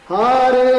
Hare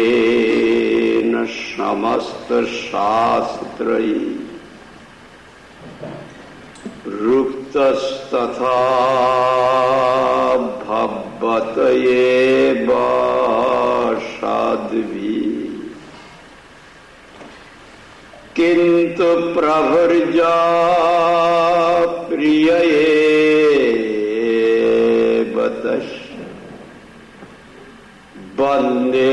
हरितेन समस्त शास्त्रैः रुक्तस्तथा भवत एव साध्वी किंतु प्रभुर्जा प्रिय एव तस्य वंदे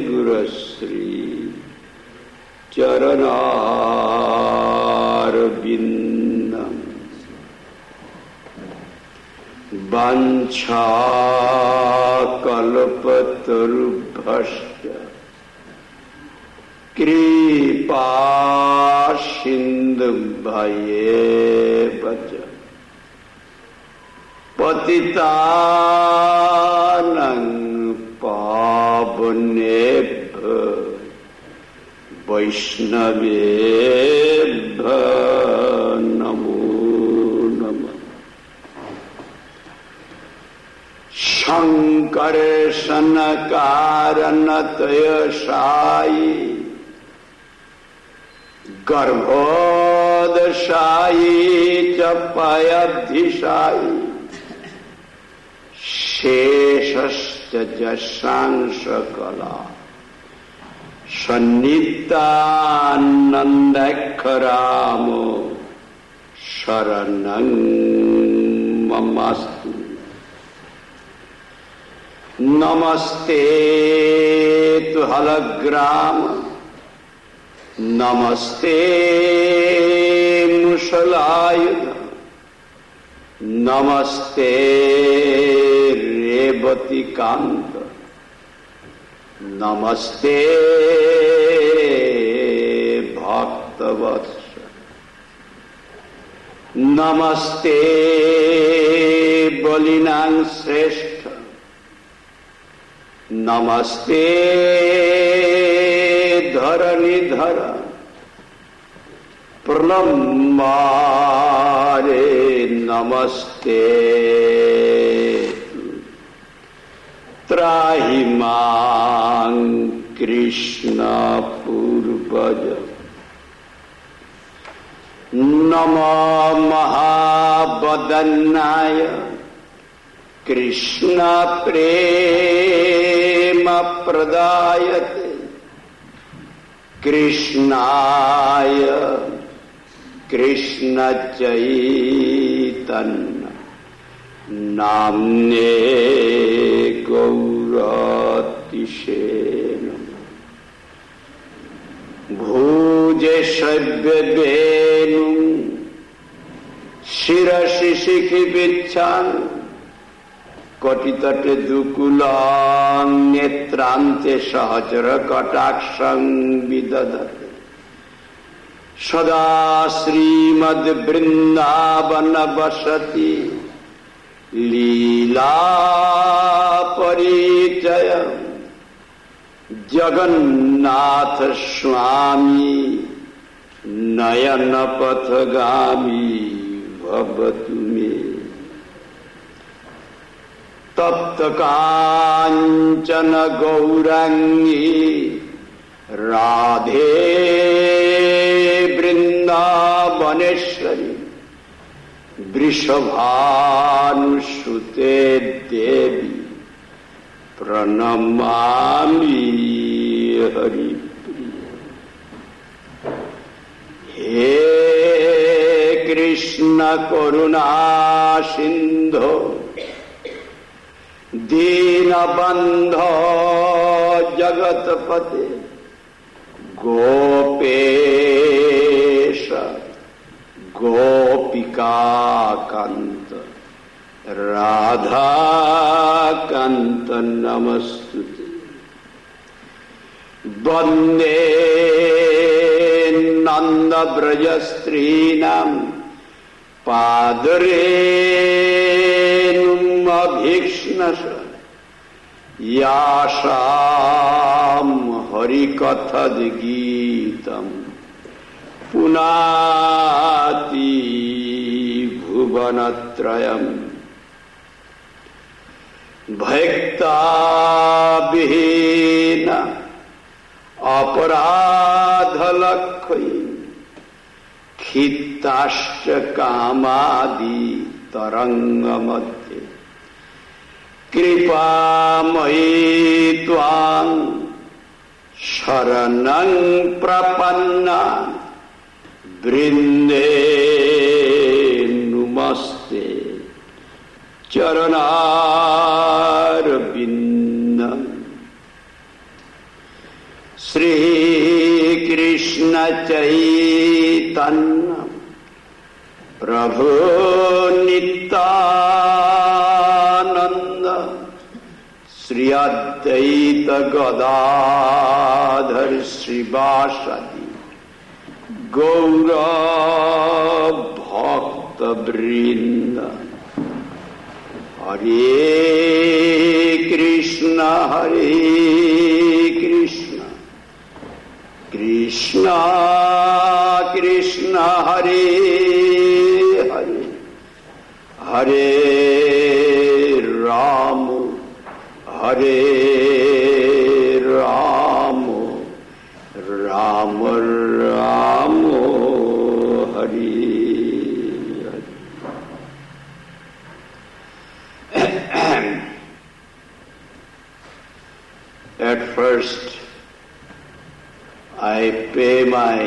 गुरुश्री चरणारविंदम वाञ्छाकल्पतरुभ्यश्च कृपा सिन्धुभ्येव च पतितानां पावनेभ्यो वैष्णवेभ्यो नमो नमः। शंकरशनकारणतयसायी गर्भोदशायी च पयब्धिशायी शेषश्च जशांशकला सन्नितानंदखरामो शरणं ममस्तु। नमस्ते तु हलग्राम, नमस्ते मुसलायुध, नमस्ते रेवतीकांत, नमस्ते भक्तवत्स, नमस्ते बलिनां श्रेष्ठ, नमस्ते धरणीधर, प्रणमारे नमस्ते। त्राहि मां कृष्ण पूर्वज, नमो महावदन्नाय कृष्ण प्रेम प्रदायते, कृष्णाय कृष्ण चैतन्य नाम्ने गौरतिशे नमः। भुजे शव्यवेणुं शिरसि शिखिबिच्छान्, कटितटे दुकूलं नेत्रान्ते सहचर कटाक्षं विदधते। सदा श्रीमद्वृन्दावन वसति लीला परिचय, जगन्नाथ स्वामी नयन पथगामी भवतु मे। तप्त कांचन गौरांगी राधे वृंदावनेश्वरी, वृषभानुसुते देवी प्रणमामि हरिप्रिय। हे कृष्ण करुणा सिंधो दीनबंधो जगतपते, गोपेश गोपिकाकांत राधाकांत नमस्तुते। वंदे नंदव्रजस्त्रीणां पादरेणुमभीक्ष्णश, यासां हरिकथद्गीतं पुनाति भुवनत्रयम्। भक्ताविहीन अपराधलक्ष्मी, क्षिप्ताश्च कामादि तरंगमध्ये, कृपामयी त्वां शरणं प्रपन्ना वृंदे नुमस्ते चरणारविन्दम्। श्री कृष्ण चैतन्य प्रभु नित्यानंद, श्री अद्वैत गदाधर श्रीवासदि गौर भक्त वृंद। हरे कृष्ण कृष्ण कृष्ण हरे हरे, हरे Ram Ram Ram Hare Hare. At first, I pay my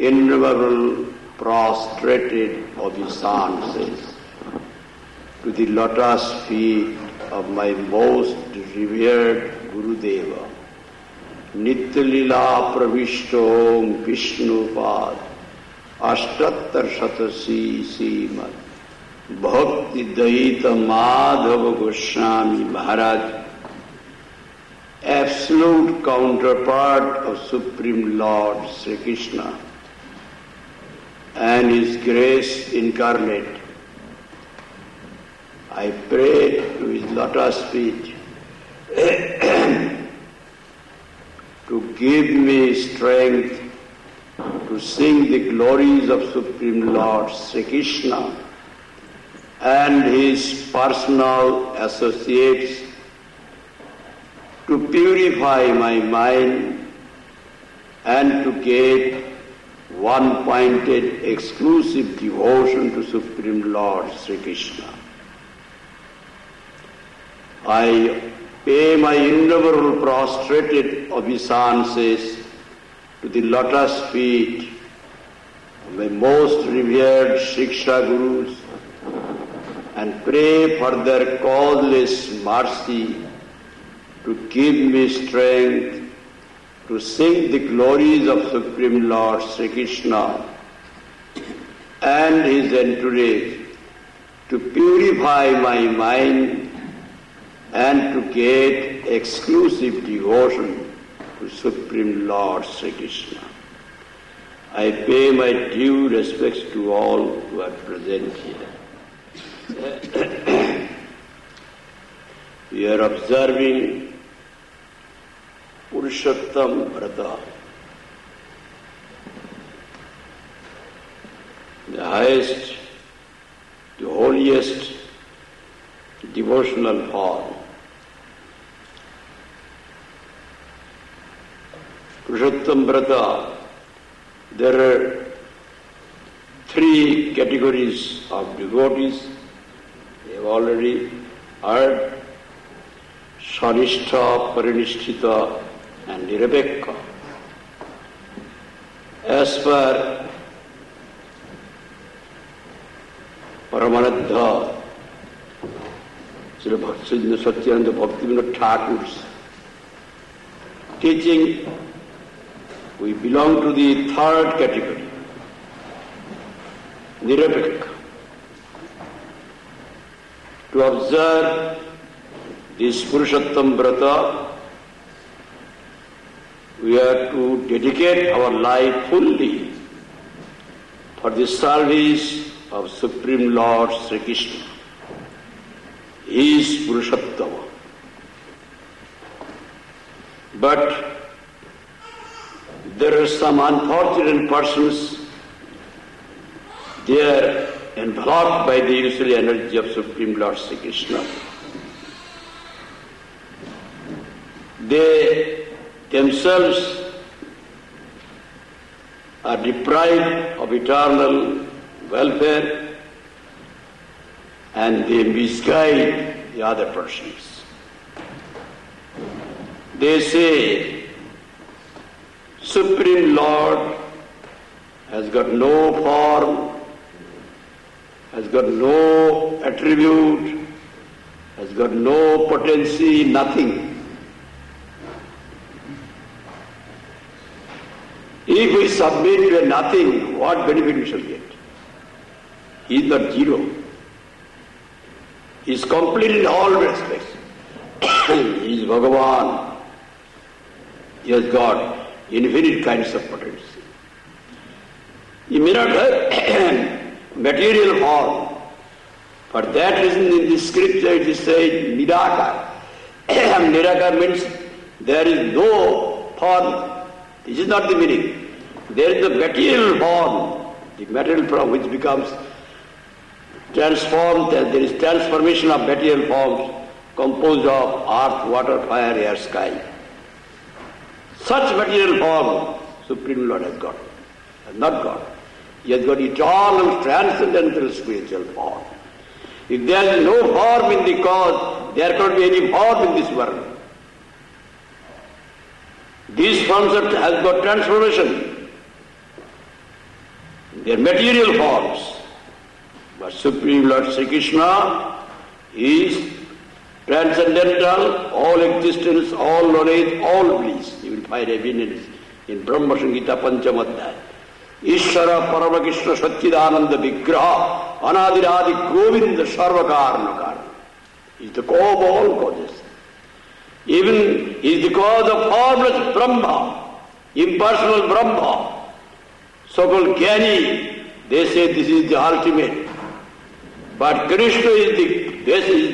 innumerable prostrated obeisances to the lotus feet of my most revered Gurudeva, Nityalila Pravishtom Vishnupad Ashtattar Shatasi Srimad Bhakti Daita Madhava Goswami Maharaj, absolute counterpart of Supreme Lord Sri Krishna and His grace incarnate. I pray to His lotus feet to give me strength to sing the glories of Supreme Lord Sri Krishna and His personal associates, to purify my mind and to get one-pointed exclusive devotion to Supreme Lord Sri Krishna. I pay my innumerable prostrated obeisances to the lotus feet of my most revered Shiksha Gurus and pray for their causeless mercy to give me strength to sing the glories of Supreme Lord Sri Krishna and His entourage, to purify my mind and to get exclusive devotion to Supreme Lord Sri Krishna. I pay my due respects to all who are present here. We are observing Purushottam Vrata, the highest, the holiest devotional form. Purushottam Vrata, there are three categories of devotees. We have already heard: Sanishtha, Parinishthita and Nirapekha. As per Paramanadha, Sri Bhakti Satyananda Bhaktivinoda Thakur's teaching, we belong to the third category, Nirapekha. To observe this Purushottam Vrata, we are to dedicate our life fully for the service of Supreme Lord Sri Krishna. He is Purushottama. But there are some unfortunate persons, they are enveloped by the usual energy of Supreme Lord Sri Krishna. They themselves are deprived of eternal welfare and they misguide the other persons. They say, Supreme Lord has got no form, has got no attribute, has got no potency, nothing. If we submit to a nothing, what benefit we shall get? He is not zero. He is complete in all respects. He is Bhagavan. He has got infinite kinds of potency. He may not have material form. For that reason in the scripture it is said Nirakar. Nirakar means there is no form. This is not the meaning. There is the material form, the material form which becomes transformed, there is transformation of material forms composed of earth, water, fire, air, sky. Such material form Supreme Lord has got, has not got. He has got eternal, transcendental spiritual form. If there is no form in the cause, there cannot be any form in this world. This concept has got transformation. They are material forms. But Supreme Lord Sri Krishna is transcendental, all existence, all knowledge, all bliss. You will find evidence in Brahma Samhita Panchamadhyaya. Ishvara Paramakrishna Satchidananda Vigraha Anadiradi Govinda Sarvakarnakar. He is the cause of all causes. Even he is the cause of formless Brahma, impersonal Brahma, so-called Jnani. They say this is the ultimate. But Krishna is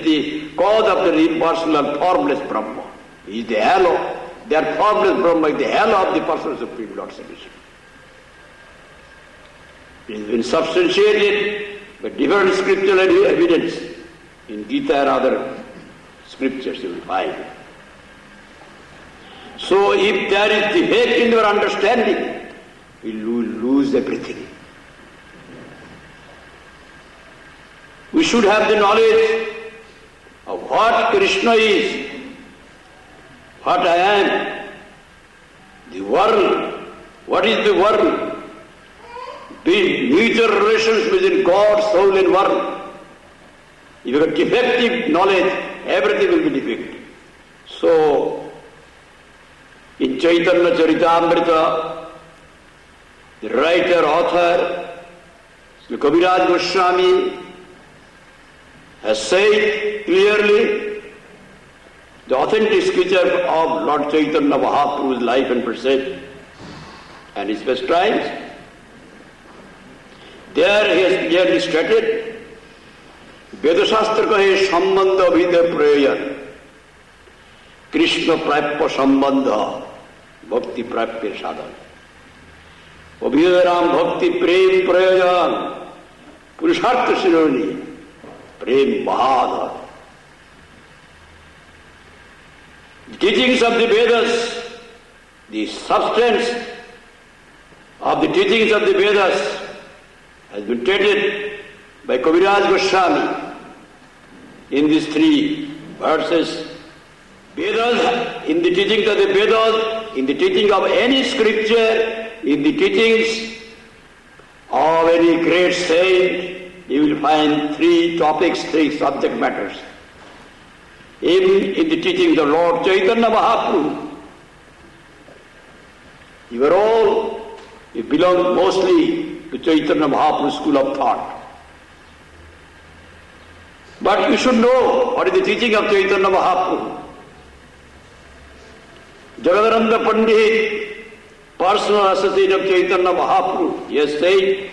the cause of the impersonal formless Brahma. He is the halo. Their formless Brahma is the halo of the personal Supreme Lord Sri Krishna. It has been substantiated by different scriptural evidence in Gita and other scriptures you will find. So if there is defect in your understanding, we will lose everything. We should have the knowledge of what Krishna is, what I am, the world. What is the world? The mutual relations between God, soul and world. If you have defective knowledge, everything will be defective. So, in Chaitanya Charitamrita, the writer, author, Sri Kaviraj Goswami, has said clearly the authentic scripture of Lord Chaitanya Mahaprabhu's life and present and his pastimes. There he has clearly stated, Vedashastra kahe sambandha vidya prayan, Krishna prapya sambandha, bhakti prapya sadhan. Abhiram bhakti prem prayan, purushartha sironi, prem mahadhar. The teachings of the Vedas, the substance of the teachings of the Vedas has been stated by Kaviraj Goswami in these three verses. Vedas, in the teachings of the Vedas, in the teaching of any scripture, in the teachings of any great saint, you will find three topics, three subject matters. Even in the teachings of Lord Chaitanya Mahaprabhu, you belong mostly to Chaitanya Mahaprabhu's school of thought. But you should know what is the teaching of Chaitanya Mahaprabhu. Jagadananda Pandit, personal associate of Chaitanya Mahaprabhu, he has said,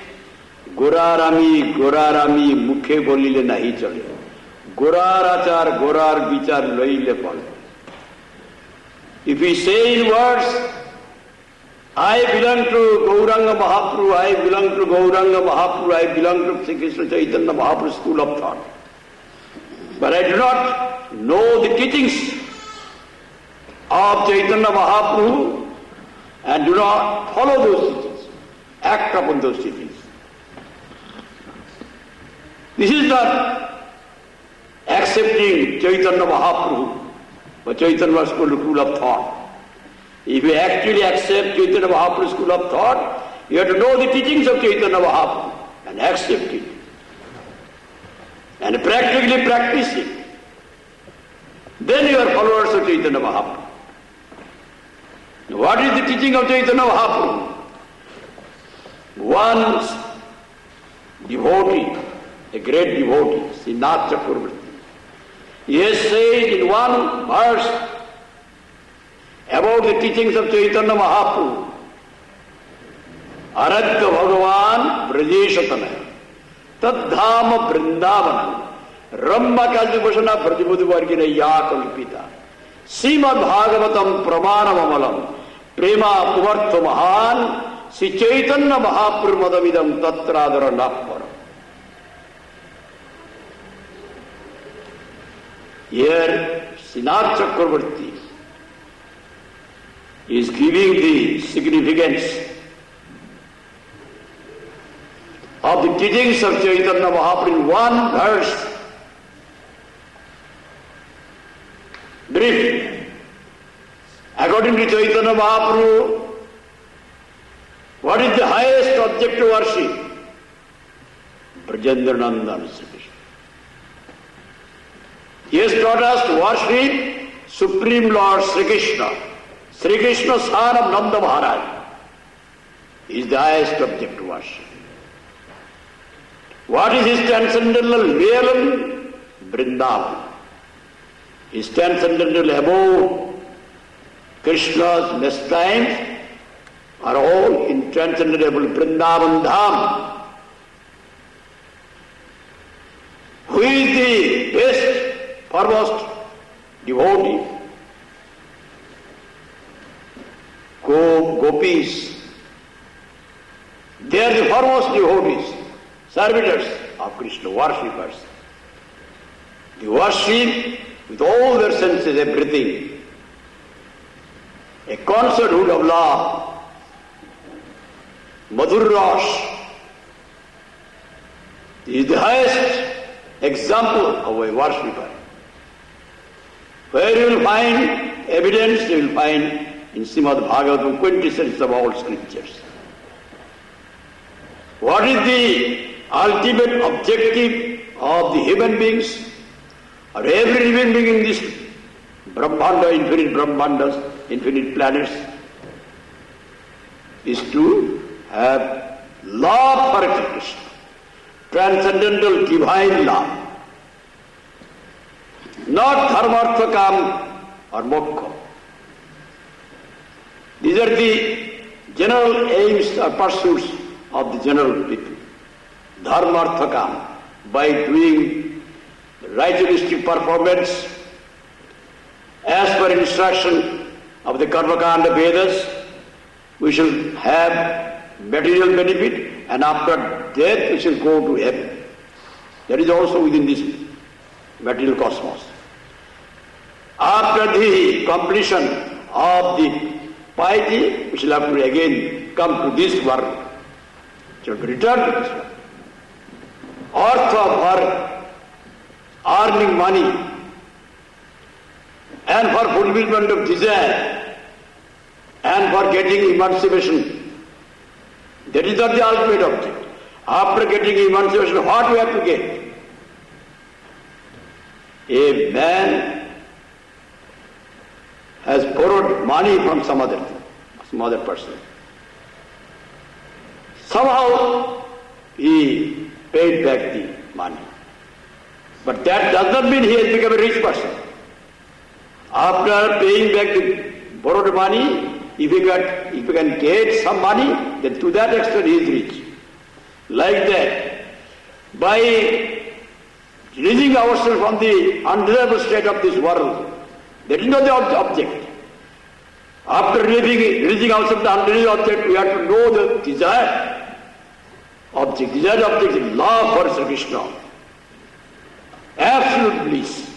Gorarami, Gorarami, mukhe bolile nahi chale. Gorar achar, gorar vichar loile pal. If we say in words, I belong to Gauranga Mahaprabhu, I belong to Gauranga Mahaprabhu, I belong to Sri Krishna Chaitanya Mahaprabhu's school of thought. But I do not know the teachings of Chaitanya Mahaprabhu and do not follow those teachings, act upon those teachings. This is not accepting Chaitanya Mahaprabhu or Chaitanya's school of thought. If you actually accept Chaitanya Mahaprabhu's school of thought, you have to know the teachings of Chaitanya Mahaprabhu and accept it. And practically practice it. Then you are followers of Chaitanya Mahaprabhu. Now, what is the teaching of Chaitanya Mahaprabhu? One devotee, a great devotee, Srinath Chakravarti, he has said in one verse about the teachings of Chaitanya Mahaprabhu, Aradya Bhagavan Brajeshatanaya, Tadhama Vrindavanam, Ramma Kaljubhashana Brajabudhuvargina Yakalpita, Srimad Bhagavatam Pramanamamalam, Prema Puvartha Mahan, Sri Chaitanya Mahaprabhu Madamidam Tatradhara Napparam. Here, Srinath Chakravarti is giving the significance of the teachings of Chaitanya Mahaprabhu in one verse. Brief. According to Chaitanya Mahaprabhu, what is the highest object to worship? Brajendra Nandan Sri Krishna. He has taught us to worship Supreme Lord Sri Krishna. Sri Krishna, son of Nanda Maharaj, is the highest object to worship. What is his transcendental realm? Vrindavan. His transcendental abode, Krishna's pastimes, are all in transcendental Vrindavan Dham. Who is the best, foremost devotee? Gopis. They are the foremost devotees, servitors of Krishna, worshippers. They worship with all their senses, everything. A concerthood of love, Madhur Ras, is the highest example of a worshipper. Where you will find evidence, you will find in Srimad Bhagavatam quintessence of all scriptures. What is the ultimate objective of the human beings, or every living being in this Brahmanda, infinite Brahmandas, infinite planets, is to have love for Krishna, transcendental divine love, not dharmartha kam or moksha. These are the general aims or pursuits of the general people. Dharmartha kam, by doing ritualistic performance as per instruction of the Karmakanda Vedas, we shall have material benefit, and after death we shall go to heaven. That is also within this material cosmos. After the completion of the piety, we shall have to again come to this world. We shall return to this world. Artha for earning money and for fulfillment of desire and for getting emancipation. That is not the ultimate object. After getting emancipation, what we have to get? A man has borrowed money from some other person. Somehow he paid back the money. But that does not mean he has become a rich person. After paying back the borrowed money, if he can get some money, then to that extent he is rich. Like that, by releasing ourselves from the undesirable state of this world, that is not the object. After releasing ourselves from the undesirable object, we have to know the desired object. Desired object is love for Sri Krishna. Absolute bliss.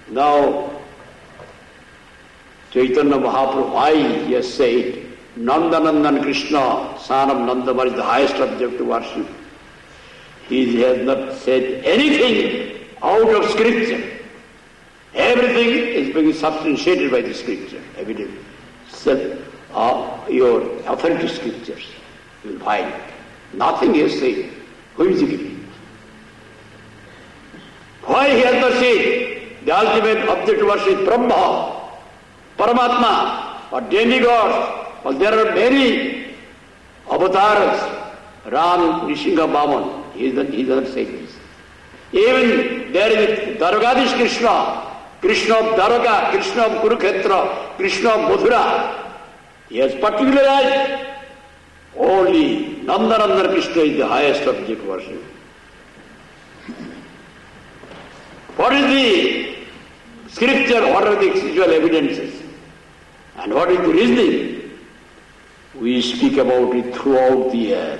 Now, Chaitanya Mahaprabhu, why he has said, Nandanandan Krishna, son of Nanda, is the highest object to worship. He has not said anything out of scripture. Everything is being substantiated by the scripture, evident. Your authentic scriptures, you will find. Nothing he has said. Who is he? Why he has not said the ultimate object to worship is Brahma, Paramatma, or demigods? Well, there are many avatars. Ram, Nishinga, Vaman, he does not say this. Even there is Dwarkadish Krishna, Krishna of Dwarka, Krishna of Kurukshetra, Krishna of Mathura. He has particularized only Nandanandan Krishna is the highest object worship. What is the scripture? What are the spiritual evidences? And what is the reasoning? We speak about it throughout the year,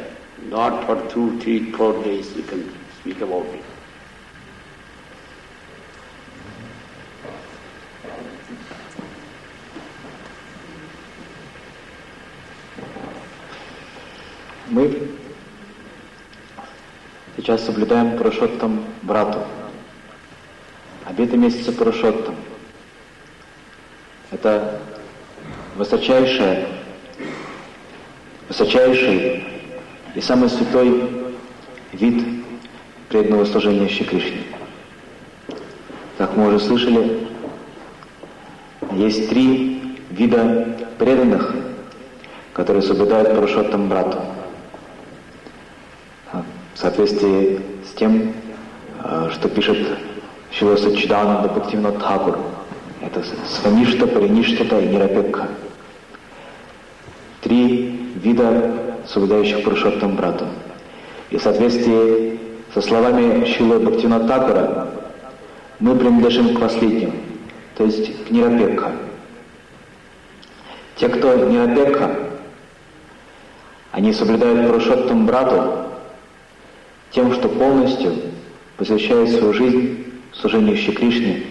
not for 2, 3, 4 days we can speak about it. Мы сейчас соблюдаем Пурушоттам Брату. Обеты месяца Пурушоттам. Это высочайший и самый святой вид преданного служения Шри Кришне. Как мы уже слышали, есть 3 вида преданных, которые соблюдают Пурушоттам Брату. В соответствии с тем, что пишет Шрила Саччидананда Бхактивинода Тхакур. Это Сваништа, Париништата и Нирапекха. 3 вида соблюдающих Пурушоттам Брату. И в соответствии со словами Шрилы Бхактивинода Тхакура мы принадлежим к последним, то есть к Нирапекха. Те, кто Нирапекха, они соблюдают Пурушоттам Брату тем, что полностью посвящают свою жизнь служению Шри Кришне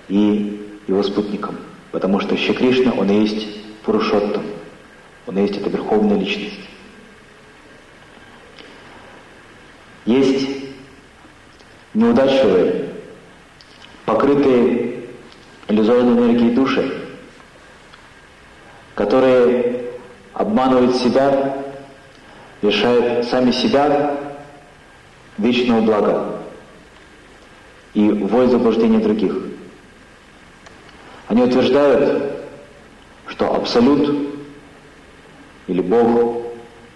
и его спутникам. Потому что Шри Кришна, он и есть Пурушоттам, он и есть эта верховная личность. Есть неудачливые, покрытые иллюзорной энергией души, которые обманывают себя, лишают сами себя вечного блага и вводят в заблуждение других. Они утверждают, что Абсолют или Бог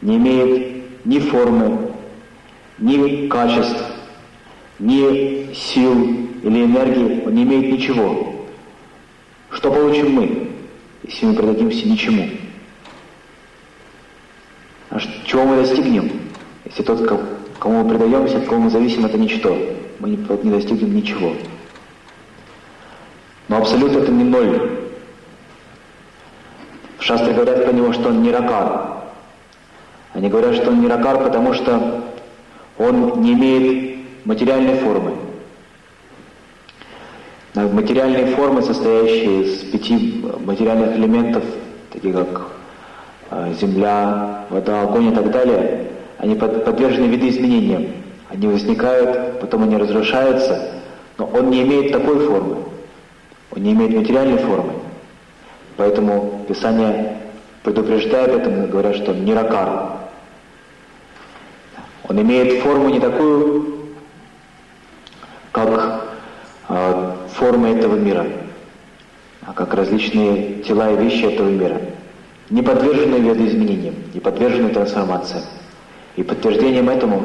не имеет ни формы, ни качеств, ни сил или энергии, он не имеет ничего. Что получим мы, если мы предадимся ничему? А чего мы достигнем, если тот, кому мы предаемся, от кого мы зависим, это ничто? Мы не достигнем ничего. Но Абсолют — это не ноль. В шастре говорят про него, что он ниракар. Они говорят, что он ниракар, потому что он не имеет материальной формы. Материальные формы, состоящие из 5 материальных элементов, такие как земля, вода, огонь и так далее, они подвержены видоизменениям. Они возникают, потом они разрушаются, но он не имеет такой формы. Он не имеет материальной формы. Поэтому Писание предупреждает этому, говорят, что он ниракар. Он имеет форму не такую, как формы этого мира, а как различные тела и вещи этого мира, не подверженные видоизменениям, не подверженные трансформациям. И подтверждением этому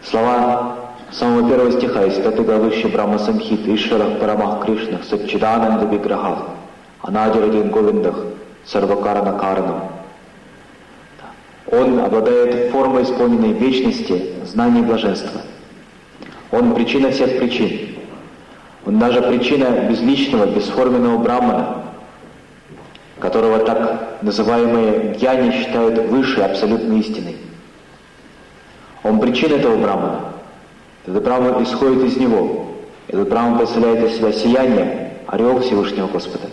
слова самого 1 стиха из 5 главы Шри Брахма Самхиты: «Ишварах Парамах Кришнах Саччидананда Виграхах Анадирадин Говиндах Сарвакарана Каранам». Он обладает формой, исполненной вечности, знания и блаженства. Он причина всех причин. Он даже причина безличного, бесформенного брамана, которого так называемые гьяни считают высшей абсолютной истиной. Он причина этого брамана. Этот браман исходит из него. Этот браман представляет из себя сияние, ореол Всевышнего Господа.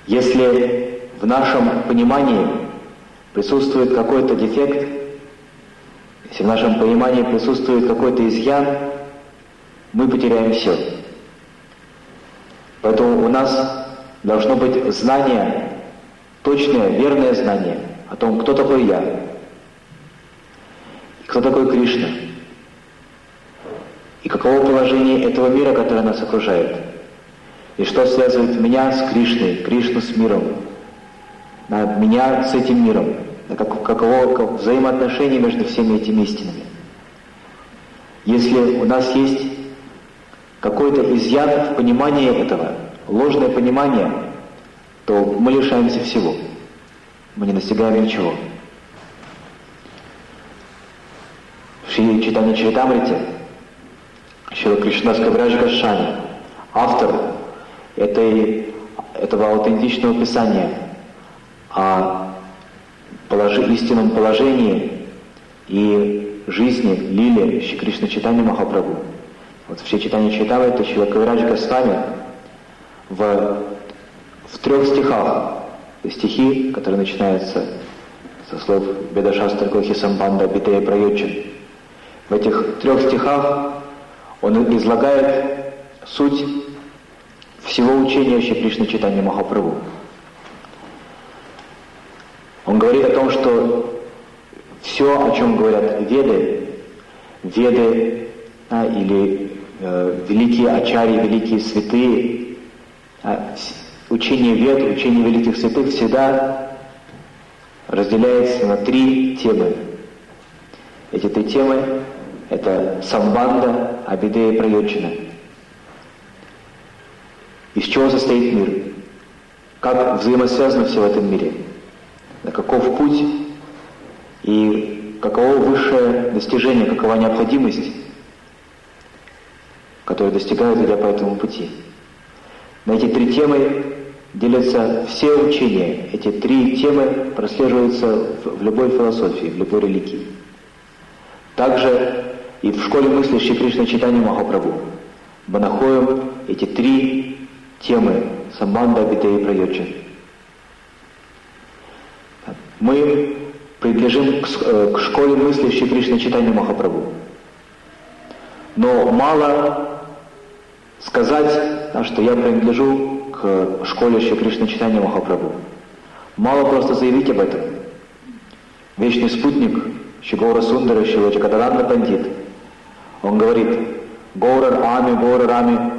Если в нашем понимании присутствует какой-то дефект, если в нашем понимании присутствует какой-то изъян, мы потеряем все. Поэтому у нас должно быть знание, точное, верное знание о том, кто такой я, кто такой Кришна, и каково положение этого мира, который нас окружает, и что связывает меня с Кришной, Кришну с миром, меня с этим миром, каково взаимоотношение между всеми этими истинами. Если у нас есть какой-то изъян в понимании этого, ложное понимание, то мы лишаемся всего. Мы не достигаем ничего. В Шри Чайтанья Чаритамрите Шрила Кришнадас Кавирадж Госвами, автор этого аутентичного писания о истинном положении и жизни лили Шри Кришна Чайтанья Махапрабху. Вот в Шри Чайтанья Чаритамрите Шрила Кавирадж Госвами в 3 стихах, стихи, которые начинаются со слов Беда-шастра Кохи Самбанда Битея Прайоджан, в этих 3 стихах он излагает суть всего учения Шри Кришны Чайтанья Махапрабху. Он говорит о том, что все, о чем говорят Веды, или великие ачарьи, великие святые, учение Вед, учение великих святых всегда разделяется на 3 темы. Эти 3 темы — это самбанда, абидея и прайоджана. Из чего состоит мир? Как взаимосвязано все в этом мире? На каков путь и каково высшее достижение, какова необходимость, которую достигают, идя по этому пути. На эти 3 темы делятся все учения. Эти 3 темы прослеживаются в любой философии, в любой религии. Также и в школе мысли Шри Кришна Чайтанья Махапрабху мы находим эти 3 темы самбанда, абидея и прайоджана. Мы принадлежим к школе мысли Шри Кришна Чайтанья Махапрабху. Но мало сказать, что я принадлежу к школе Шри Кришна Чайтанья Махапрабху. Мало просто заявить об этом. Вечный спутник Шри Гаура Сундара, Шри Джагатаранда Пандит, он говорит: Гаура Рами,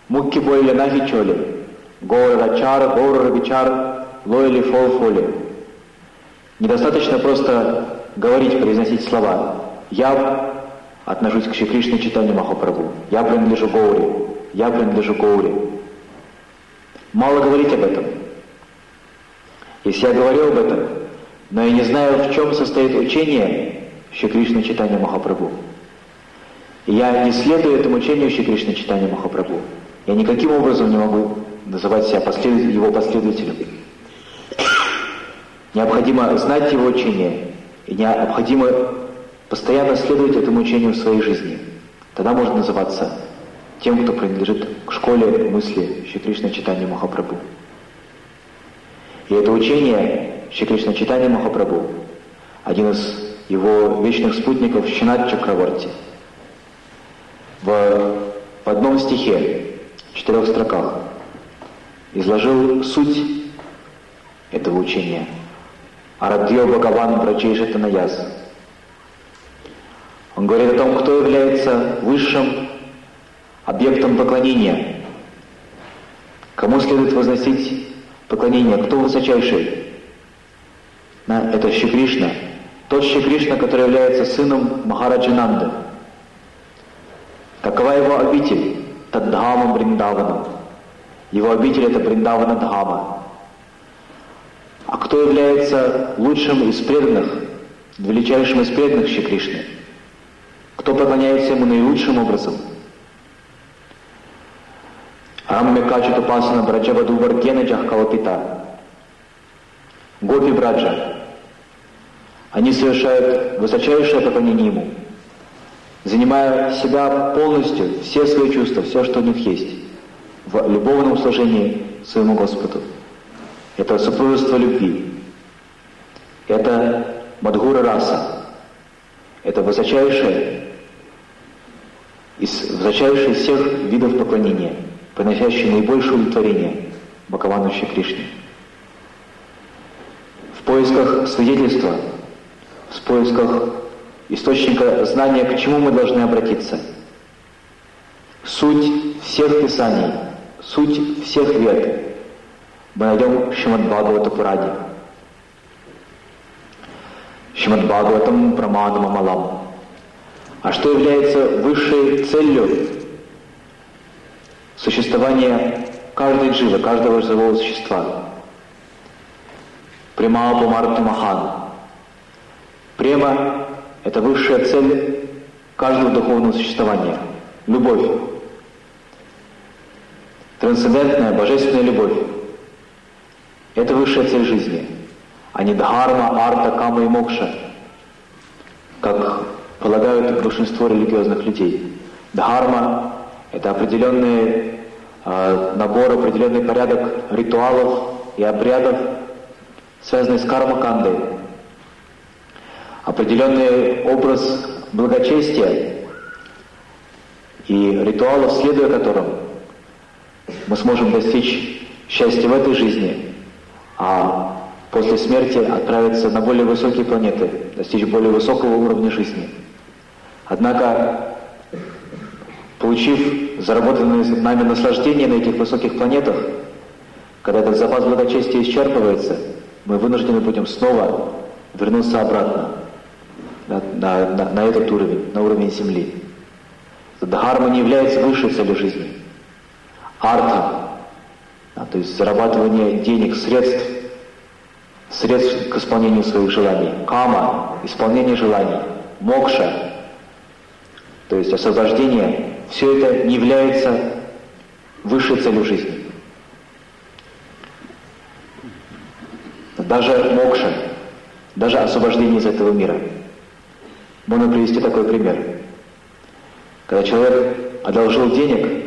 Мукки Бойля Нахи Чоли, Гаура Рачара, Гаура Рабичар, Лойли Фол Фоли. Недостаточно просто говорить, произносить слова. Я отношусь к Шри Кришне Чайтанья Махапрабху. Я принадлежу Гауре. Я принадлежу Гауре. Мало говорить об этом. Если я говорю об этом, но я не знаю, в чем состоит учение Шри Кришны Чайтанья Махапрабху, и я не следую этому учению Шри Кришны Чайтанья Махапрабху, я никаким образом не могу называть себя его последователем. Необходимо знать его учение, и необходимо постоянно следовать этому учению в своей жизни. Тогда можно называться тем, кто принадлежит к школе мысли Шри Кришна Чайтанья Махапрабху. И это учение Шри Кришна Чайтанья Махапрабху, один из его вечных спутников Шринат Чакраварти, в одном стихе, в 4 строках, изложил суть этого учения. Арадьё Бхагаван Браджеши Танаяс. Он говорит о том, кто является высшим объектом поклонения, кому следует возносить поклонение, кто высочайший. Это Шри Кришна. Тот Шри Кришна, который является сыном Махараджи Нанды. Какова его обитель? Таддхама Бриндавана. Его обитель — это Бриндавана Дхама. А кто является лучшим из преданных, величайшим из преданных Шри Кришны? Кто поклоняется ему наилучшим образом? Рамме Кача Тупасана Браджаваду Варгена Джахкалапита. Гопи Браджа. Они совершают высочайшее поклонение ему, занимая себя полностью, все свои чувства, все, что у них есть, в любовном служении своему Господу. Это супружество любви. Это Мадхура Раса. Это высочайшее из всех видов поклонения, приносящее наибольшее удовлетворение Бхагавану Шри Кришне. В поисках свидетельства, в поисках источника знания, к чему мы должны обратиться. Суть всех писаний, суть всех вед мы найдем в Шримад Бхагавата Пуране. Шримад Бхагаватам Праманам Амалам. А что является высшей целью существования каждой дживы, каждого живого существа? Према Пумарту Махан. Према — это высшая цель каждого духовного существования. Любовь. Трансцендентная, божественная любовь. Это высшая цель жизни, а не дхарма, арта, кама и мокша, как полагают большинство религиозных людей. Дхарма — это определенный набор, определенный порядок ритуалов и обрядов, связанный с карма-кандой. Определенный образ благочестия и ритуалов, следуя которым мы сможем достичь счастья в этой жизни, а после смерти отправиться на более высокие планеты, достичь более высокого уровня жизни. Однако, получив заработанное нами наслаждение на этих высоких планетах, когда этот запас благочестия исчерпывается, мы вынуждены будем снова вернуться обратно на этот уровень, на уровень Земли. Дхарма не является высшей целью жизни. Арта, то есть зарабатывание денег, средств к исполнению своих желаний. Кама, исполнение желаний. Мокша, то есть освобождение, все это не является высшей целью жизни. Даже мокша, даже освобождение из этого мира. Можно привести такой пример. Когда человек одолжил денег,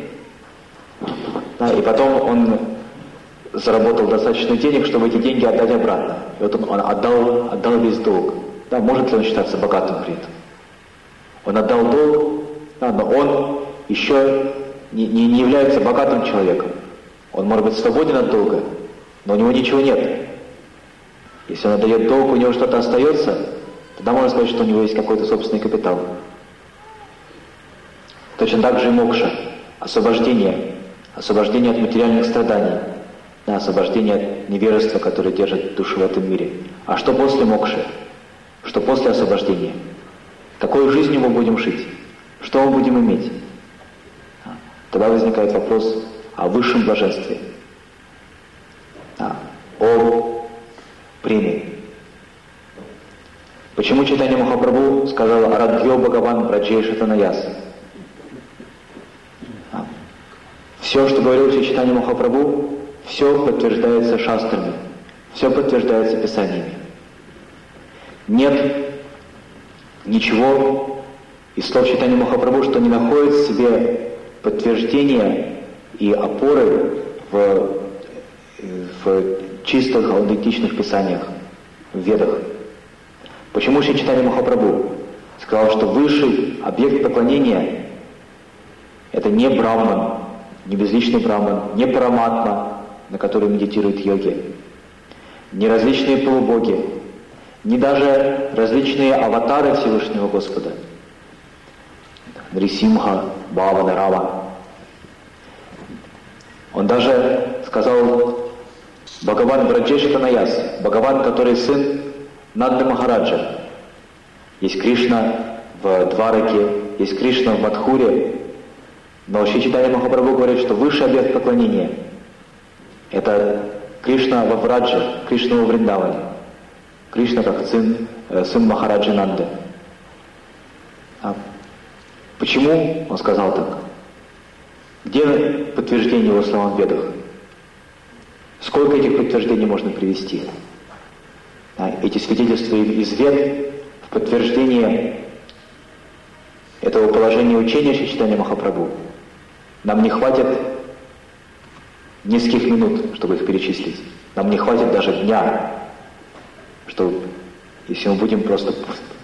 и потом он заработал достаточно денег, чтобы эти деньги отдать обратно. И вот он отдал весь долг. Да, может ли он считаться богатым при этом? Он отдал долг, но он еще не является богатым человеком. Он может быть свободен от долга, но у него ничего нет. Если он отдает долг, у него что-то остается, тогда можно сказать, что у него есть какой-то собственный капитал. Точно так же и мокша, освобождение от материальных страданий, освобождение от невежества, которое держит душу в этом мире. А что после мокши? Что после освобождения? Какой жизнью мы будем жить? Что мы будем иметь? Тогда возникает вопрос о высшем блаженстве, о премии. Почему Чайтанья Махапрабху сказал «Арадхьо Бхагаван Браджей Шатанаяс»? Все, что говорил Чайтанья Махапрабху, все подтверждается шастрами, все подтверждается писаниями. Нет ничего из слов Чайтаньи Махапрабху, что не находит в себе подтверждения и опоры в чистых, аутентичных писаниях, в Ведах. Почему Чайтанья Махапрабху сказал, что высший объект поклонения — это не Брахман, не безличный Брахман, не Параматма, на который медитируют йоги, не различные полубоги, не даже различные аватары Всевышнего Господа, Нрисимха, Бхавана, Рама. Он даже сказал Бхагаван Браджей Шатанаяс, Бхагаван, который сын Нанды Махараджа. Есть Кришна в Двараке, есть Кришна в Мадхуре, но Шри Чайтанья Махапрабху говорит, что высший объект поклонения — это Кришна во Врадже, Кришна во Вриндаване. Кришна как сын Махараджи Нанды. Почему он сказал так? Где подтверждение его словам в Ведах? Сколько этих подтверждений можно привести? Эти свидетельства из Вед в подтверждение этого положения учения Шри Чайтанья Махапрабху. Нам не хватит нескольких минут, чтобы их перечислить. Нам не хватит даже дня, чтобы, если мы будем просто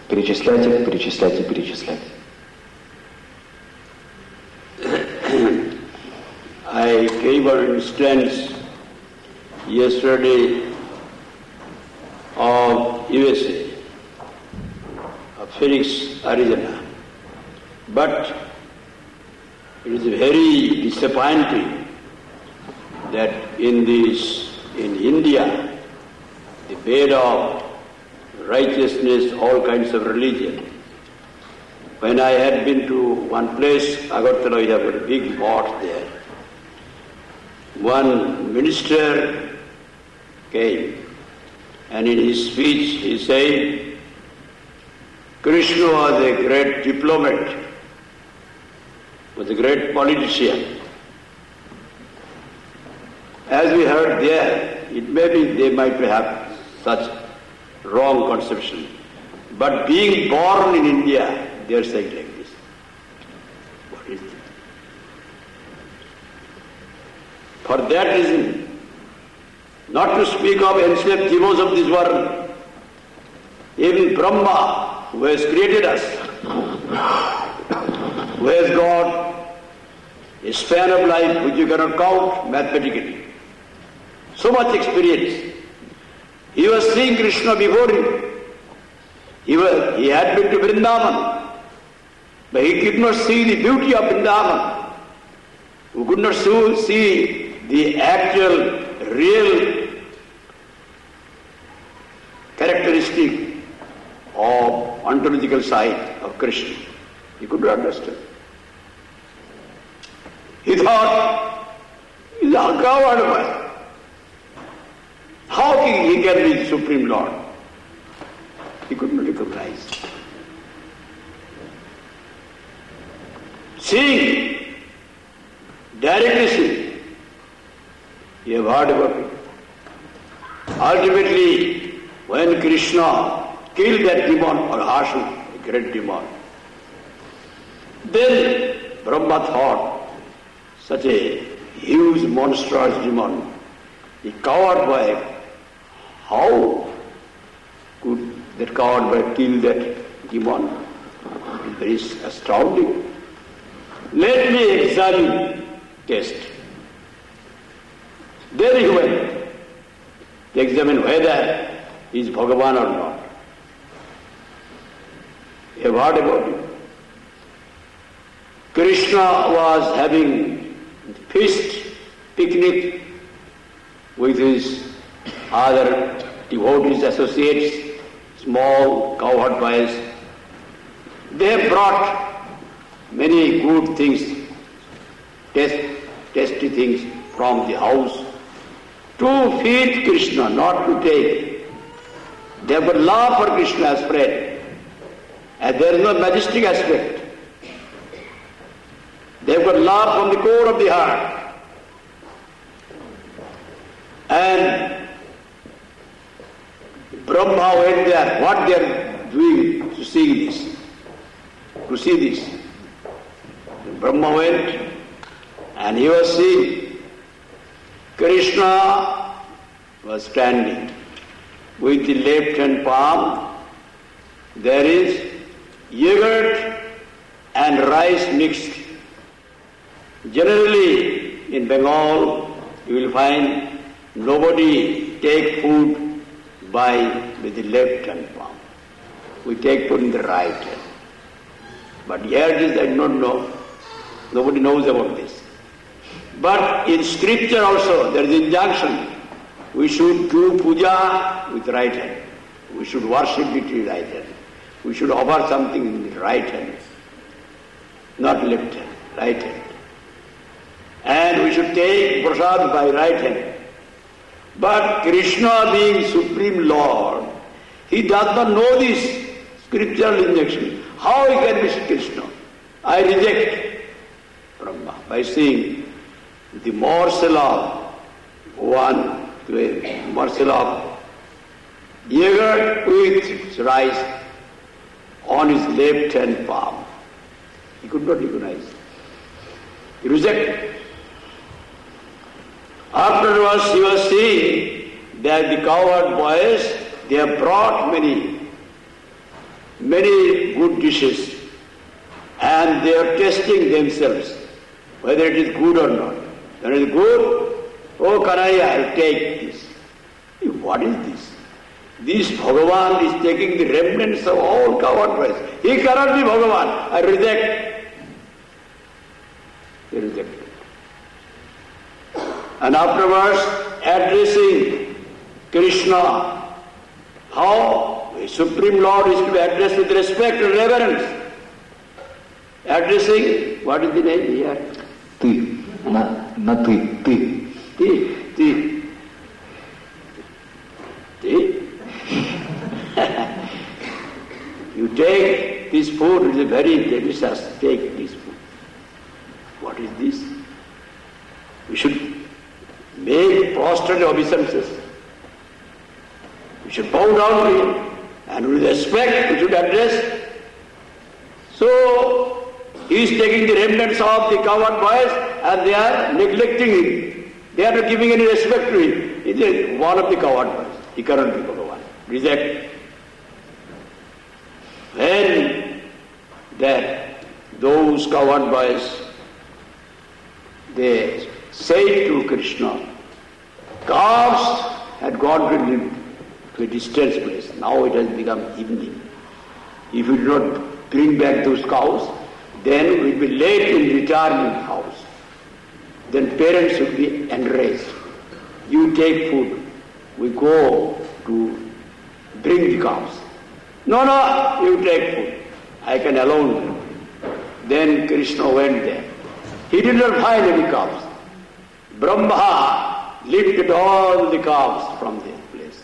перечислять их, перечислять и перечислять. I gave an instance yesterday of USA, of Phoenix, Arizona. But it is very disappointing that in India, the bed of righteousness, all kinds of religion. When I had been to one place, Agartala, we have a big mosque there. One minister came, and in his speech he said, Krishna was a great diplomat, was a great politician. As we heard there, it may be they might have such wrong conception. But being born in India, they are saying like this. What is it? For that reason, not to speak of enslaved devos of this world, even Brahma, who has created us, who has got a span of life which you cannot count mathematically, so much experience, He was seeing Krishna before him. He had been to Vrindavan, but he could not see the beauty of Vrindavan. He could not see the actual, real characteristic of ontological side of Krishna. He could not understand. He thought, he's a coward boy. How he can be the Supreme Lord? He could not recognize. Seeing, directly seeing, you have heard about it. Ultimately, when Krishna killed that demon, or Ashu, a great demon, then Brahma thought, such a huge monstrous demon, a coward boy, how could that coward boy kill that demon? It is astounding. Let me examine, test. There he went to examine whether he is Bhagavan or not. You have heard about it. Krishna was having feast, picnic with his other devotees, associates, small cowherd boys. They brought many good things, tasty things from the house to feed Krishna, not to take. They have got love for Krishna as friend, and there is no majestic aspect. They have got love from the core of the heart. And Brahma went there, what they are doing to see this. To see this. Brahma went and he was seeing Krishna was standing with the left hand palm. There is yogurt and rice mixed. Generally in Bengal you will find nobody take food with the left hand palm. We take food in the right hand. But here it is, I do not know. Nobody knows about this. But in scripture also there is injunction. We should do puja with right hand. We should worship with the right hand. We should offer something in the right hand. Not left hand, right hand. And we should take prasad by right hand. But Krishna being Supreme Lord, he does not know this scriptural injunction. How he can be Krishna? I reject Brahma by seeing the morsel of morsel of yogurt with rice on his left hand palm. He could not recognize. He rejected. Afterwards he was seeing that the cowherd boys, they have brought many good dishes and they are testing themselves whether it is good or not. When it is good, oh Kanhaiya, I will take this. What is this? This Bhagavan is taking the remnants of all cowherd boys. He cannot be Bhagavan. I reject. He rejected. And afterwards, addressing Krishna, how a Supreme Lord is to be addressed with respect and reverence. Addressing, what is the name here? Ты. На ты. Ты. Ты. You take this food, it is very delicious. Take this food. What is this? We should make prostrate obeisances. We should bow down to him and with respect we should address. So he is taking the remnants of the cowherd boys and they are neglecting him. They are not giving any respect to him. He is one of the cowherd boys. He cannot be Bhagavan. Reject. When those cowherd boys, they say to Krishna, calves had gone to live to a distant place. Now it has become evening. If you do not bring back those cows, then we will be late in returning house. Then parents should be enraged. You take food. We go to bring the cows. No, you take food. I can alone. Then Krishna went there. He did not find any cows. Brahma lifted all the cows from their place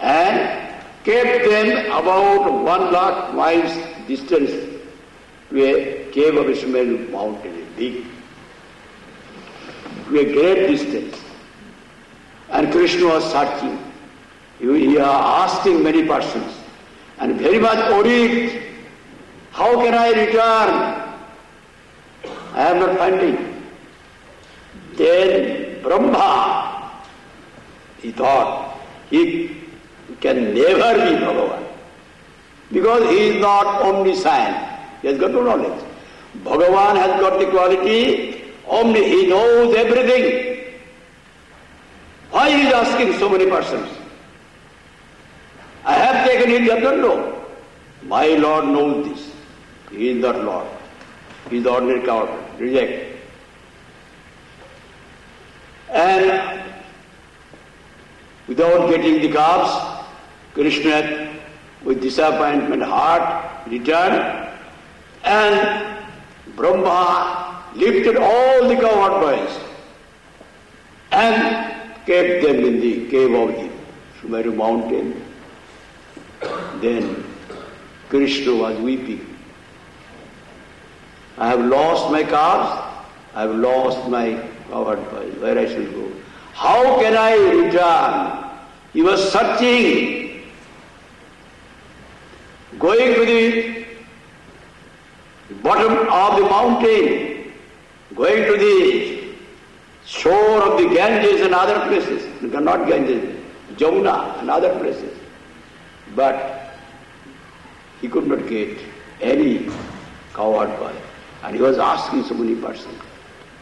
and kept them about 1 lakh miles distance to a cave of Ishmael mountain, big, to a great distance. And Krishna was searching. He was asking many persons and very much worried. How can I return? I am not finding. Then Brahma, he thought, he can never be Bhagavan. Because he is not omniscient. He has got no knowledge. Bhagavan has got the quality, he knows everything. Why he is asking so many persons? I have taken him, he does not know. My Lord knows this. He is not Lord. He is the ordinary coward. Reject. And without getting the calves, Krishna, with disappointment heart, returned, and Brahma lifted all the cowherd boys and kept them in the cave of the Sumeru mountain. Then Krishna was weeping. I have lost my calves, I have lost my cowherd boys, where I shall go? How can I return? He was searching, going to the bottom of the mountain, going to the shore of the Ganges and other places, not Ganges, Jamuna and other places. But he could not get any cowherd boy. And he was asking so many persons.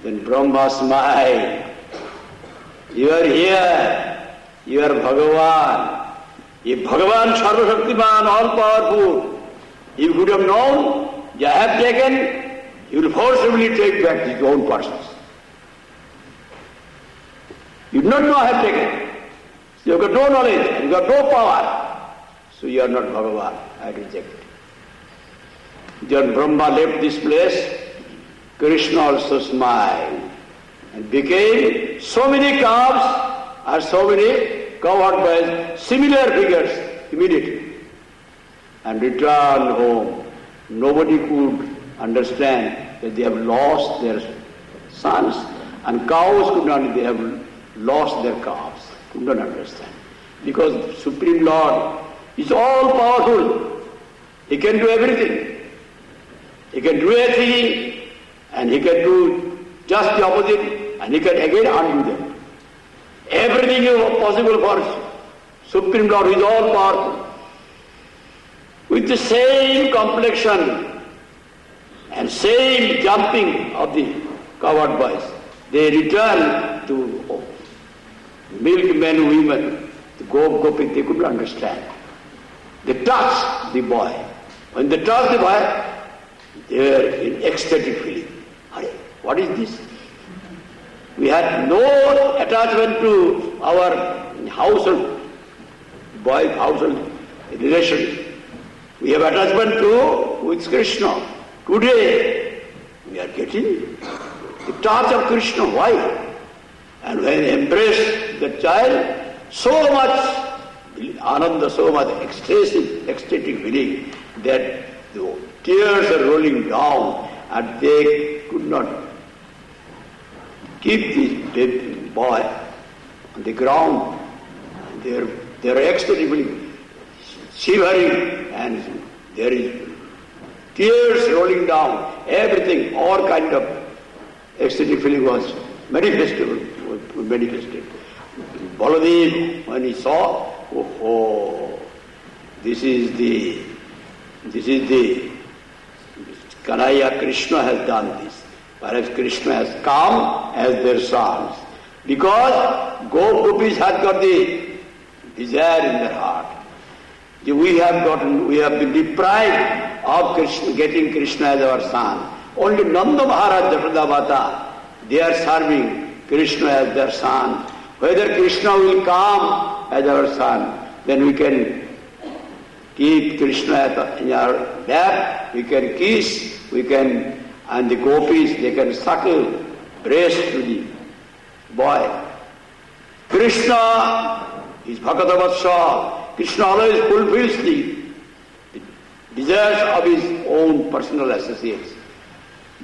Then Brahma smiled. You are here. You are Bhagavan. If Bhagavan Sarva Shaktiman, all powerful, if you would have known, you have taken, you will forcibly take back his own persons. You do not know I have taken. So you have got no knowledge, you have got no power. So you are not Bhagavan. I reject it. Then Brahma left this place. Krishna also smiled and became so many calves and so many cowherd boys, similar figures immediately, and returned home. Nobody could understand that they have lost their sons, and cows could not, they have lost their calves. Could not understand. Because Supreme Lord is all powerful. He can do everything. He can do a thing, and he can do just the opposite, and he can again undo them. Everything is possible for Supreme Lord, who is all powerful. With the same complexion and same jumping of the cowherd boys, they return to milkmen, women, the gopis, they could not understand. They touch the boy. When they touch the boy, they were in ecstatic feeling. What is this? We had no attachment to our household, boy, household relations. We have attachment to with Krishna. Today, we are getting the touch of Krishna. Why? And when we embrace the child, so much ananda, so much ecstatic feeling that the tears are rolling down and they could not keep the baby boy on the ground. They are ecstatic feeling, shivering, and there is tears rolling down, everything, all kind of ecstatic feeling was manifested. Baladev, when he saw, this is the Kanhaiya, Krishna has done this. Perhaps Krishna has come as their sons. Because gopis has got the desire in their heart. We have been deprived of getting Krishna as our son. Only Nanda Maharaj, Yashoda Mata, they are serving Krishna as their son. Whether Krishna will come as our son, then we can keep Krishna in our lap, we can kiss, and the gopis, they can suckle breast to the boy. Krishna is Bhakata Vatsal. Krishna always fulfills the desires of his own personal associates.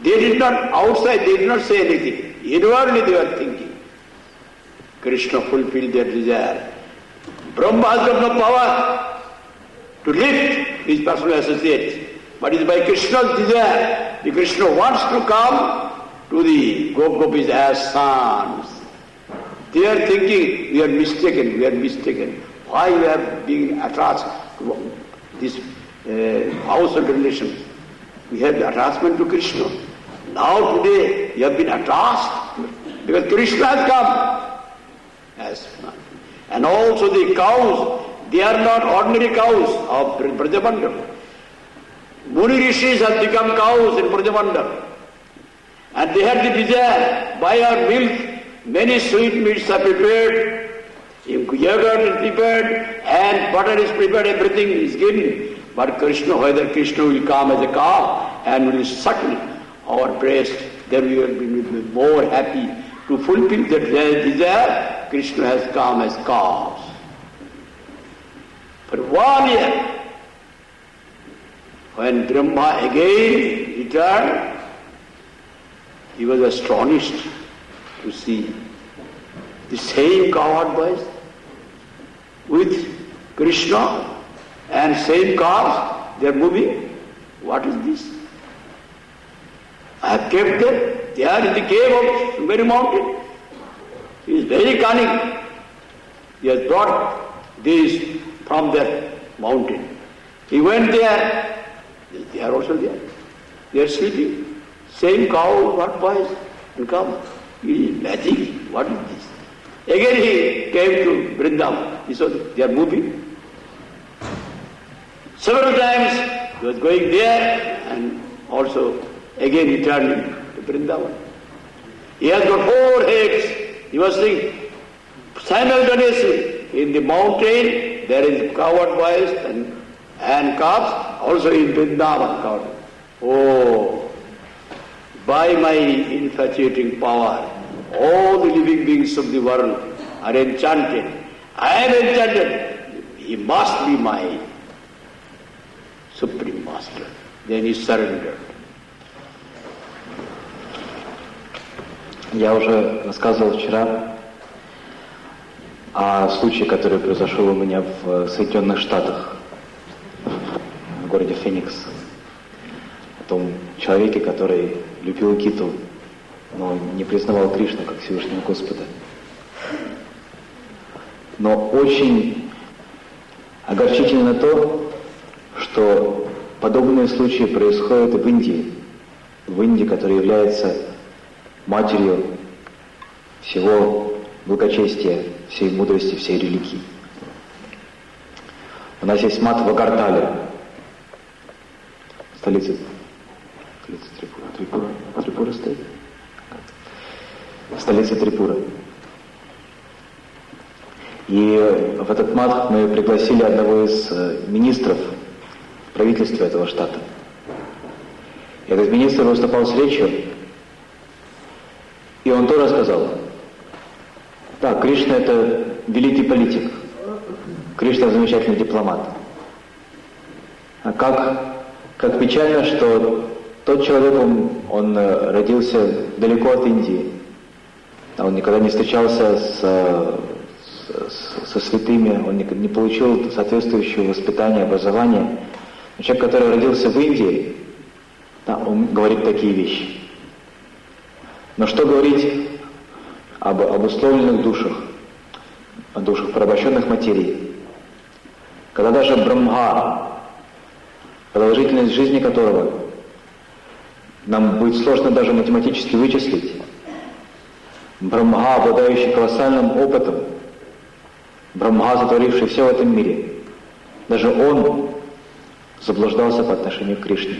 They did not say anything. Inwardly they were thinking. Krishna fulfilled their desire. Brahma has got no power to lift his personal associates. But it is by Krishna's desire. The Krishna wants to come to the gopis as sons. They are thinking, we are mistaken. Why we are being attached to this household relations? We have the attachment to Krishna. Now today, we have been attached because Krishna has come. Yes. And also the cows, they are not ordinary cows of Brajamandal. Muni Rishis have become cows in Brajamandal. And they had the desire, by our milk, many sweet meats are prepared, yogurt is prepared, and butter is prepared, everything is given. But Krishna, whether Krishna will come as a cow and will suckle our breast, then we will be more happy to fulfill that desire. Krishna has come as cows. For 1 year, when Brahma again returned, he was astonished to see the same cowherd boys with Krishna and same cars, they are moving. What is this? I have kept them. They are in the cave of Sungari mountain. He is very cunning. He has brought these from that mountain. He went there. They are also there. They are sleeping. Same cow, what boys will come. He is magic. What is this? Again he came to Vrindavan. He saw they are moving. Several times he was going there and also again he turned to Vrindavan. He has got 4 heads. He was saying simultaneously in the mountain there is cowherd boys and calves, also in Vrindavan cowherd. Oh, by my infatuating power, all the living beings of the world are enchanted. I am enchanted. He must be my Supreme Master. Then he surrendered. Я уже рассказывал вчера о случае, который произошел у меня в Соединенных Штатах, в городе Феникс. О том человеке, который любил Гиту, но не признавал Кришну как Всевышнего Господа. Но очень огорчительно то, что подобные случаи происходят и в Индии, которая является матерью всего благочестия, всей мудрости, всей религии. У нас есть мат в Агартале, столица Трипура стоит? Столица Трипура. И в этот мат мы пригласили одного из министров правительства этого штата. И этот министр выступал с речью, и он тоже сказал: да, Кришна — это великий политик, Кришна — замечательный дипломат. А как печально, что тот человек, он родился далеко от Индии, он никогда не встречался со святыми, он не получил соответствующего воспитания, образования. Но человек, который родился в Индии, да, он говорит такие вещи. Но что говорить об обусловленных душах, о душах порабощенных материй, когда даже Брахма, продолжительность жизни которого нам будет сложно даже математически вычислить, Брахма, обладающий колоссальным опытом, Брахма, сотворивший все в этом мире, даже он заблуждался по отношению к Кришне.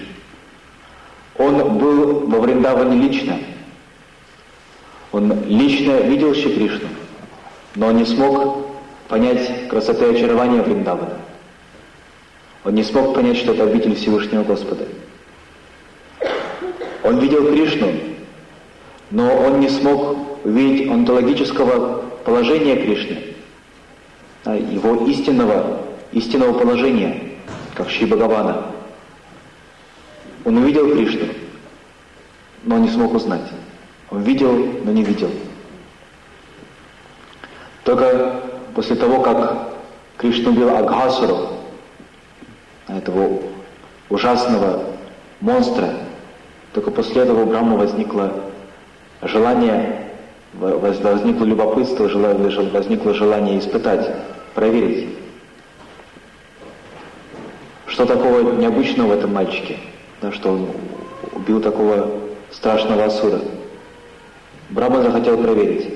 Он был во Вриндаване лично. Он лично видел Шри Кришну, но он не смог понять красоты и очарования Вриндавана. Он не смог понять, что это обитель Всевышнего Господа. Он видел Кришну, но он не смог увидеть онтологического положения Кришны, его истинного положения, как Шри Бхагавана. Он увидел Кришну, но не смог узнать. Он видел, но не видел. Только после того, как Кришна убил Агхасуру, этого ужасного монстра, только после этого у Брахмы возникло желание, возникло любопытство, возникло желание испытать, проверить, что такого необычного в этом мальчике, что он убил такого страшного асура. Брахма захотел проверить.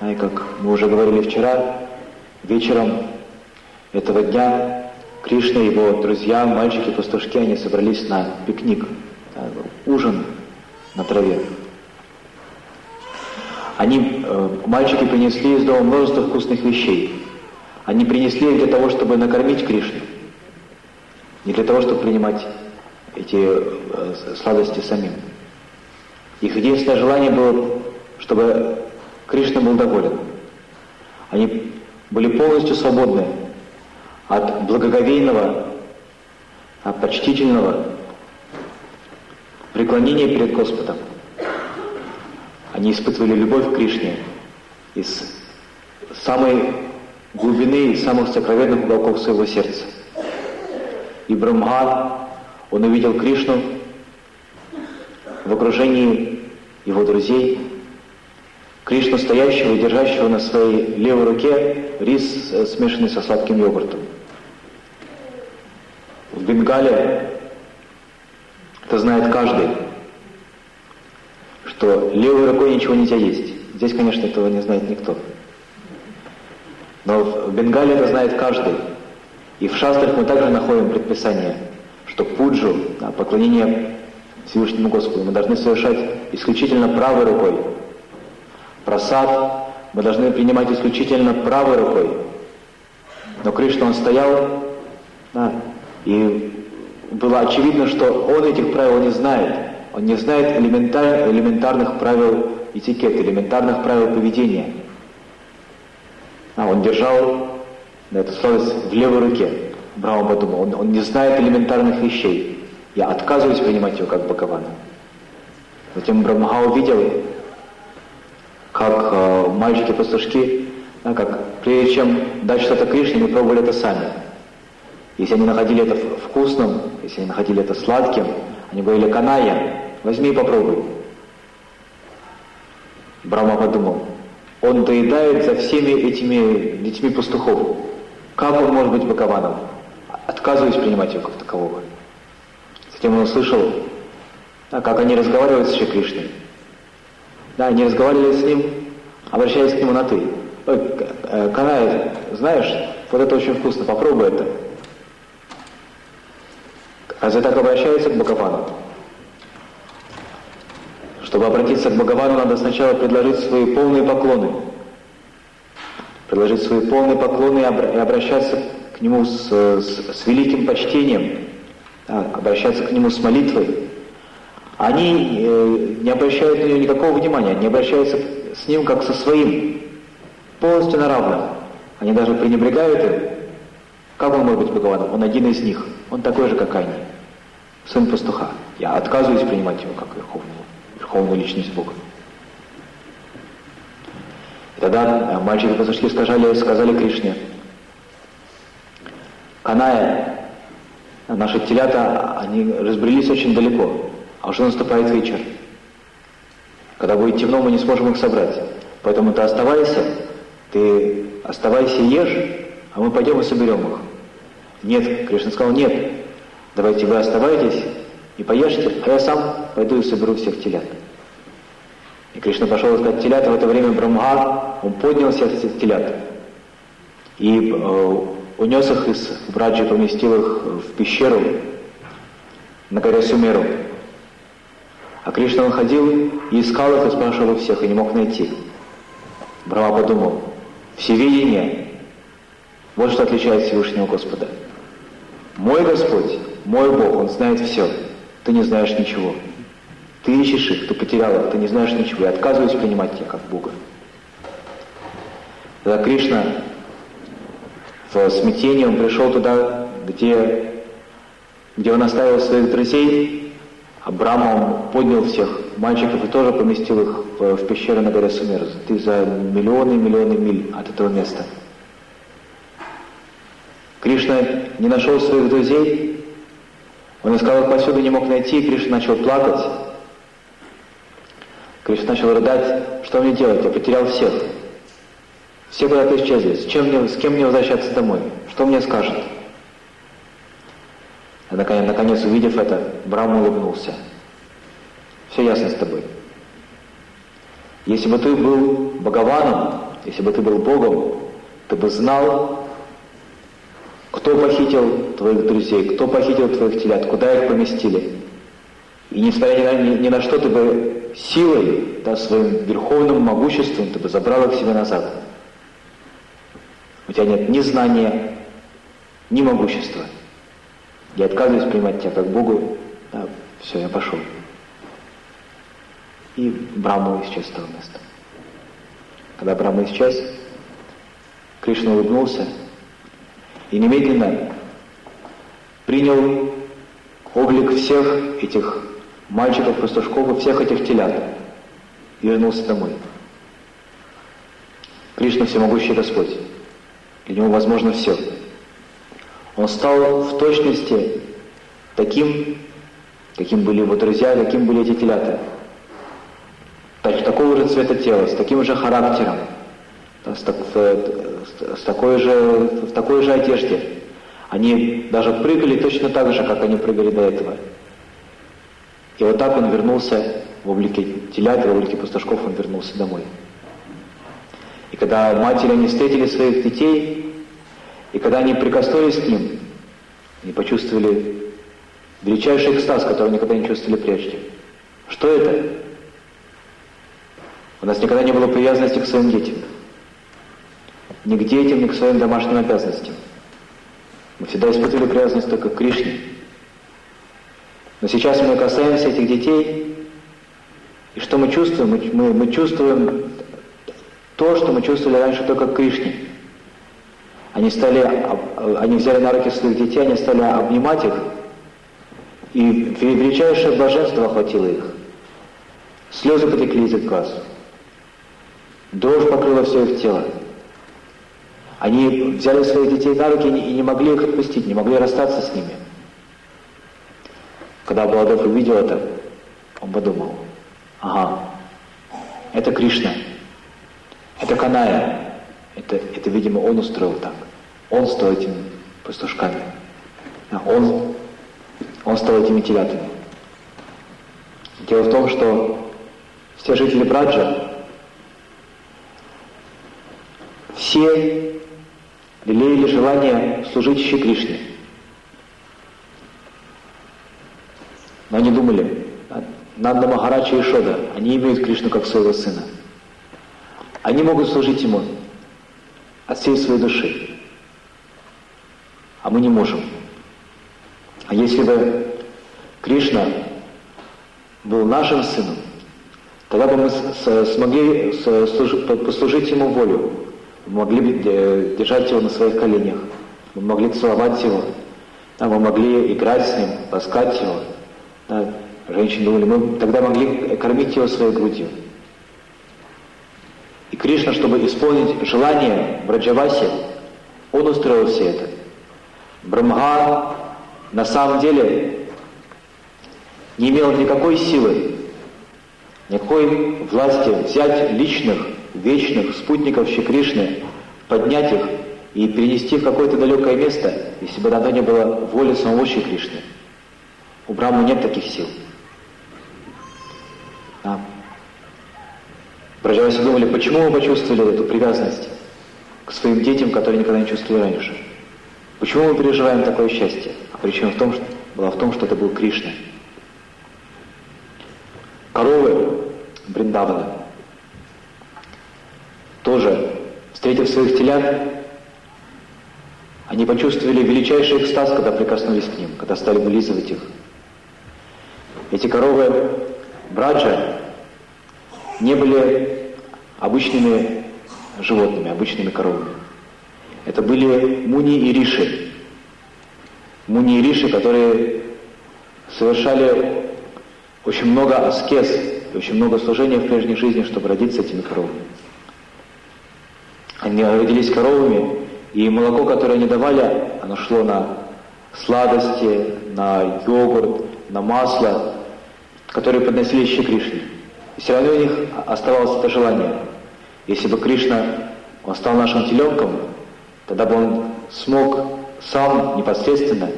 И как мы уже говорили вчера, вечером этого дня Кришна и его друзья, мальчики-пастушки, они собрались на пикник, ужин на траве. Мальчики принесли из дома множество вкусных вещей. Они принесли их для того, чтобы накормить Кришну, не для того, чтобы принимать эти сладости самим. Их единственное желание было, чтобы Кришна был доволен. Они были полностью свободны от благоговейного, от почтительного преклонения перед Господом. Они испытывали любовь к Кришне из самой глубины, из самых сокровенных уголков своего сердца. И Брахма, он увидел Кришну в окружении его друзей, Кришну, стоящего и держащего на своей левой руке рис, смешанный со сладким йогуртом. В Бенгале это знает каждый, что левой рукой ничего нельзя есть. Здесь, конечно, этого не знает никто. Но в Бенгале это знает каждый. И в шастрах мы также находим предписание, что пуджу, поклонение Всевышнему Господу, мы должны совершать исключительно правой рукой. Прасад мы должны принимать исключительно правой рукой. Но Кришна, он стоял, и было очевидно, что он этих правил не знает. Он не знает элементарных правил этикета, элементарных правил поведения. Он держал эту сладость в левой руке. Брахма подумал, он не знает элементарных вещей. Я отказываюсь принимать его как Бхагавана. Затем Брахма увидел, как мальчики-пастушки, как прежде чем дать что-то Кришне, они пробовали это сами. Если они находили это вкусным, если они находили это сладким, они говорили: «Каная, возьми и попробуй». Брахма подумал, он доедает за всеми этими детьми пастухов. Как он может быть Бхагаваном? Отказываюсь принимать его как такового. Затем он услышал, как они разговаривают с Шри Кришной. Они разговаривали с ним, обращаясь к нему на «ты». «Ой, Каная, знаешь, вот это очень вкусно, попробуй это». Разве так обращаются к Бхагавану? Чтобы обратиться к Бхагавану, надо сначала предложить свои полные поклоны. Предложить свои полные поклоны и обращаться к Нему с великим почтением, обращаться к Нему с молитвой. Они не обращают на него никакого внимания, они обращаются с Ним как со своим, полностью на равных. Они даже пренебрегают им. Как он может быть Бхагаваном? Он один из них, он такой же, как они, сын пастуха. Я отказываюсь принимать его как верховную личность Бога. И тогда мальчики-пастушки сказали Кришне: «Каная, наши телята, они разбрелись очень далеко, а уже наступает вечер. Когда будет темно, мы не сможем их собрать. Поэтому ты оставайся и ешь, а мы пойдем и соберем их». «Нет», Кришна сказал: «Нет, давайте вы оставайтесь и поешьте, а я сам пойду и соберу всех телят». И Кришна пошел искать телят, а в это время Брахма, он поднял всех телят и унес их из Браджи, поместил их в пещеру на горе Сумеру. А Кришна, он ходил и искал их, и спрашивал у всех, и не мог найти. Брахма подумал, всевидение, вот что отличает Всевышнего Господа. Мой Господь, мой Бог, Он знает все, ты не знаешь ничего. Ты ищешь их, ты потерял их, ты не знаешь ничего. Я отказываюсь принимать тебя как Бога. Тогда Кришна в смятении, он пришел туда, где он оставил своих друзей, а Брахма, он поднял всех мальчиков и тоже поместил их в пещеру на горе Сумер. Ты за миллионы и миллионы миль от этого места. Кришна не нашел своих друзей, он искал их повсюду, не мог найти, и Кришна начал плакать. Кришна начал рыдать, что мне делать, я потерял всех. Все куда-то исчезли, с кем мне возвращаться домой, что мне скажут? И наконец, увидев это, Брахма улыбнулся. Все ясно с тобой. Если бы ты был Бхагаваном, если бы ты был Богом, ты бы знал, кто похитил твоих друзей, кто похитил твоих телят, куда их поместили. И несмотря ни на что, ты бы силой, да, своим верховным могуществом, ты бы забрал их себе назад. У тебя нет ни знания, ни могущества. Я отказываюсь принимать тебя как Богу. Да, все, я пошел. И Брахма исчез с того места. Когда Брахма исчез, Кришна улыбнулся и немедленно принял облик всех этих мальчиков-пастушков и всех этих телят и вернулся домой. Кришна всемогущий Господь. Для него возможно все. Он стал в точности таким, каким были его друзья, каким были эти телята. Такого же цвета тела, с таким же характером, в такой же одежде. Они даже прыгали точно так же, как они прыгали до этого. И вот так он вернулся в облике телят, в облике пастушков, он вернулся домой. И когда матери они встретили своих детей, и когда они прикоснулись к ним, они почувствовали величайший экстаз, который никогда не чувствовали прежде. Что это? У нас никогда не было привязанности к своим детям. Ни к детям, ни к своим домашним обязанностям. Мы всегда испытывали привязанность только к Кришне. Но сейчас мы касаемся этих детей, и что мы чувствуем? Мы чувствуем то, что мы чувствовали раньше только к Кришне. Они взяли на руки своих детей, они стали обнимать их, и величайшее блаженство охватило их. Слезы потекли из их глаз. Дрожь покрыла все их тело. Они взяли своих детей на руки и не могли их отпустить, не могли расстаться с ними. Когда Баладев увидел это, он подумал, ага, это Кришна, это Каная, это, видимо, он устроил так. Он стал этими пастушками. Он стал этими телятами. Дело в том, что все жители Браджа, все лелеяли желание служить Шри Кришне. Но они думали, Нанда Махарадж и Ешода, они имеют Кришну как своего сына. Они могут служить ему от всей своей души. А мы не можем. А если бы Кришна был нашим сыном, тогда бы мы смогли послужить ему волю. Мы могли бы держать его на своих коленях. Мы могли целовать его. Мы могли играть с ним, ласкать его. Женщины думали, мы тогда могли кормить его своей грудью. И Кришна, чтобы исполнить желание Браджаваси, он устроил все это. Брахма на самом деле не имел никакой силы, никакой власти взять личных, вечных спутников Шри Кришны, поднять их и перенести в какое-то далекое место, если бы на то не было воли самого Шри Кришны. У Брахмы нет таких сил. Браджаваси думали, почему мы почувствовали эту привязанность к своим детям, которые никогда не чувствовали раньше. Почему мы переживаем такое счастье? А причина была в том, что это был Кришна. Коровы Вриндавана тоже, встретив своих телят, они почувствовали величайший экстаз, когда прикоснулись к ним, когда стали вылизывать их. Эти коровы Браджа не были обычными животными, обычными коровами. Это были муни и риши. Муни и риши, которые совершали очень много аскез и очень много служения в прежней жизни, чтобы родиться этими коровами. Они родились коровами, и молоко, которое они давали, оно шло на сладости, на йогурт, на масло, которые подносили Шри Кришне. И все равно у них оставалось это желание. Если бы Кришна, он стал нашим теленком, тогда бы он смог сам непосредственно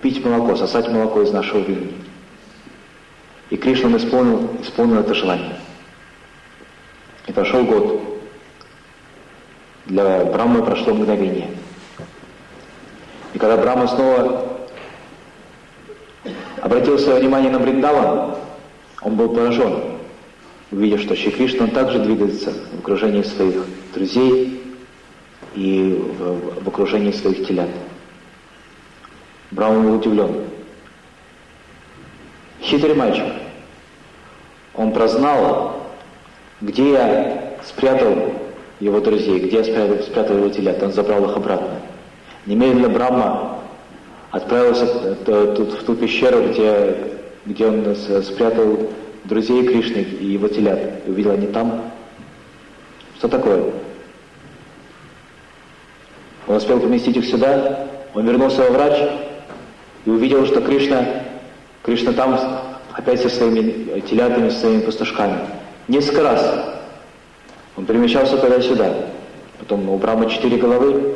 пить молоко, сосать молоко из нашего времени. И Кришна исполнил это желание. И прошел год. Для Брахмы прошло мгновение. И когда Брахма снова обратил свое внимание на Вриндаван, он был поражен, увидев, что Шри Кришна он также двигается в окружении своих друзей и в окружении своих телят. Брахма был удивлен. Хитрый мальчик. Он прознал, где я спрятал его друзей, где я спрятал его телят. Он забрал их обратно. Немедленно Брахма отправился в ту пещеру, где он спрятал друзей Кришны и его телят. И увидел они там. Что такое? Он успел поместить их сюда. Он вернулся во врач и увидел, что Кришна там опять со своими телятами, со своими пастушками. Несколько раз он перемещался туда-сюда. Потом у Брахмы 4 головы.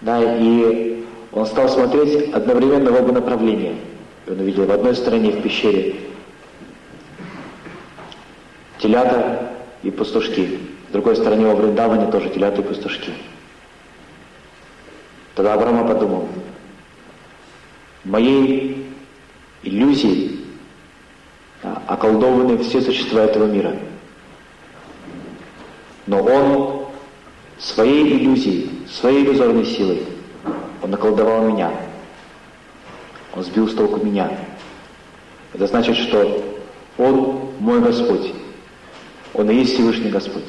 Да, и он стал смотреть одновременно в оба направления. И он увидел в одной стороне в пещере телята и пастушки. В другой стороне во Вриндаване тоже телята и пастушки. Тогда Брахма подумал: в моей иллюзии околдованы все существа этого мира. Но он своей иллюзией, своей иллюзорной силой, он околдовал меня. Он сбил с толку меня. Это значит, что он мой Господь. Он и есть Всевышний Господь.